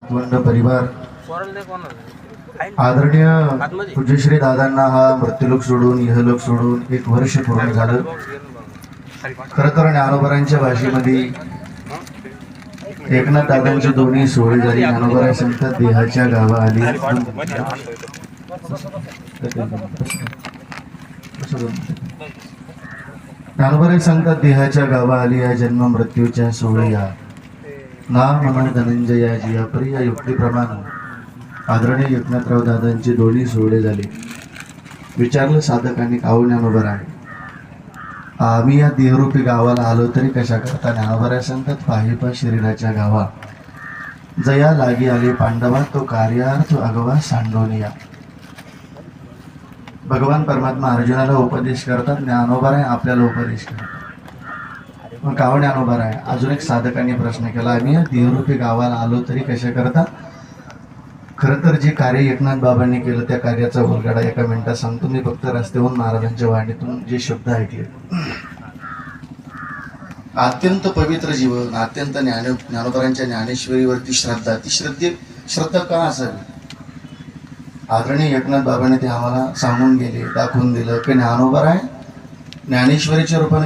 परिवार आदरणीय पूज्यश्री दादांना हा मृत्यूलोक सोडून इहलोक सोडून 1 वर्ष पूर्ण झालं. खरं तर ज्ञानोबरांच्या भाषेमध्ये एकनाथ दादांची दोन्ही सोहळे झाली. ज्ञानोबरा सांगतात देहाच्या गावा आली. ज्ञानोबरा सांगतात देहाच्या गावा आली या जन्म मृत्यूच्या सोहळे या ना म्हणून धनंजया जिया परी या युक्तीप्रमाणे आदरणीय एकनाथराव दादांचे दोन्ही सोहळे झाले. विचारलं साधकांनी काहून ज्ञानोबरा आहे आम्ही या देहरूपी गावाला आलो तरी कशा करता. ज्ञानोबरा सांगतात पाहिपा शरीराच्या गावा जया लागी आले पांडवा तो कार्यार्थ अगवा सांडोनिया. भगवान परमात्मा अर्जुनाला उपदेश करतात. ज्ञानोबरा आपल्याला उपदेश करतात. मग काहून ज्ञानोबरा आहे. अजून एक साधकांनी प्रश्न केला आम्ही या देहरूपी गावाला आलो तरी कशा करता. खरं तर जे कार्य एकनाथ बाबांनी केलं त्या कार्याचा उलगडा एका मिनिटात सांगतो. मी फक्त रस्त्याहून महाराजांच्या वाणीतून जे शब्द ऐकले. अत्यंत पवित्र जीवन, अत्यंत ज्ञानोबरांच्या ज्ञानेश्वरीवरती श्रद्धा. ती श्रद्धा का असावी. आदरणीय एकनाथ बाबांनी ते आम्हाला सांगून गेले, दाखवून दिलं की ज्ञानोबरा आहे ज्ञानेश्वरीच्या रूपाने